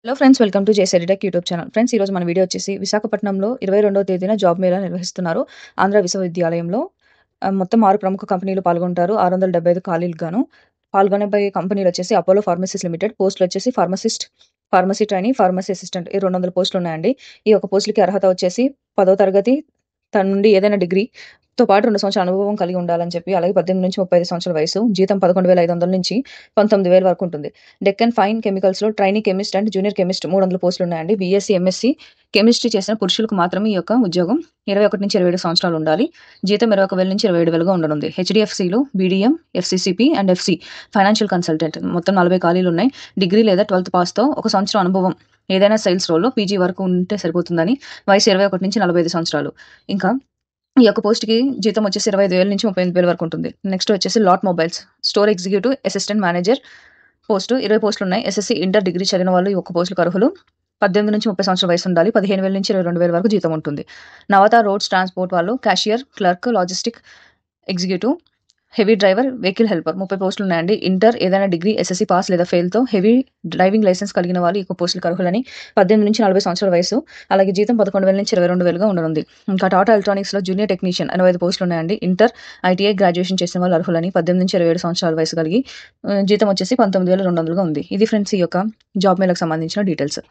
Hello friends, welcome to JC tech YouTube channel. Friends, ఈరోజు మన video వచ్చేసి విశాఖపట్నంలో 22వ తేదీన జాబ్ మేళా నిర్వహిస్తున్నారు ఆంధ్ర విశ్వవిద్యాలయంలో. మొత్తం 6 ప్రముఖ కంపెనీలు పాల్గొంటారు. 675 ఖాళీలకు గాను పాల్గొనబోయే కంపెనీలు వచ్చేసి అపోలో ఫార్మసీస్ లిమిటెడ్. పోస్టులు వచ్చేసి pharmacist, pharmacy trainee, pharmacy assistant. ఈ 200 పోస్టులు ఉన్నాయండి. ఈ ఒక పోస్టులకి అర్హత వచ్చేసి 10వ తరగతి తన నుండి ఏదైనా డిగ్రీతో పాటు 2 సంవత్సరాల అనుభవం కలిగి ఉండాలని చెప్పి, అలాగే 18 నుంచి 35 సంవత్సరాల వయసు. జీతం 11,500 నుంచి 19,000 వరకు ఉంటుంది. డెక్కన్ ఫైన్ కెమికల్స్లో trainee chemist and junior chemist 300 పోస్టులు ఉన్నాయండి. బీఎస్సీ, ఎంఎస్సీ కెమిస్ట్రీ చేసిన పురుషులకు మాత్రమే ఈ యొక్క ఉద్యోగం. 21 నుంచి 27 సంవత్సరాలు ఉండాలి. జీతం 21,000 నుంచి 27,000గా ఉండనుంది. హెచ్డిఎఫ్సిలు BDM, FCCP and FC financial consultant. మొత్తం 40 ఖాళీలు ఉన్నాయి. డిగ్రీ లేదా 12th పాస్తో 1 సంవత్సరం అనుభవం ఏదైనా సేల్స్ రోల్లో పీజీ వరకు ఉంటే సరిపోతుందని. వయసు 21 నుంచి 45 సంవత్సరాలు. ఇంకా ఈ యొక్క పోస్ట్‌కి జీతం వచ్చేసి 25,000 నుంచి 38,000 వరకు ఉంటుంది. నెక్స్ట్ వచ్చేసి lot mobiles store executive assistant manager post 20 పోస్టులు ఉన్నాయి. ఎస్ఎస్సీ, ఇంటర్, డిగ్రీ చదివిన వాళ్ళు ఈ ఒక్క పోస్టులకు అర్హులు. 18 నుంచి 30 సంవత్సరాల వయసు ఉండాలి. 15,000 నుంచి 22,000 వరకు జీతం ఉంటుంది. నవత రోడ్స్ ట్రాన్స్‌పోర్ట్ వాళ్ళు cashier, clerk, logistic executive, heavy driver, vehicle helper 30 పోస్టులు ఉన్నాయండి. ఇంటర్, ఏదైనా డిగ్రీ, ఎస్ఎస్సీ పాస్ లేదా ఫెయిల్‌తో హెవీ డ్రైవింగ్ లైసెన్స్ కలిగిన వాళ్ళు ఈ పోస్టులకు అర్హులని. 18 నుంచి 40 సంవత్సరాల వయసు. అలాగే జీతం 11,000 నుంచి 22,000గా ఉండనుంది. ఇంకా టాటా ఎలక్ట్రానిక్స్‌లో జూనియర్ టెక్నీషియన్ 85 పోస్టులు ఉన్నాయండి. ఇంటర్, ఐటీఐ గ్రాడ్యుయేషన్ చేసిన వాళ్ళు అర్హులని. 18 నుంచి 27 సంవత్సరాల వయసు కలిగి జీతం వచ్చేసి 19,200గా ఉంది. ఇది ఫ్రెండ్స్ ఈ యొక్క జాబ్ మేళకు సంబంధించిన డీటెయిల్స్.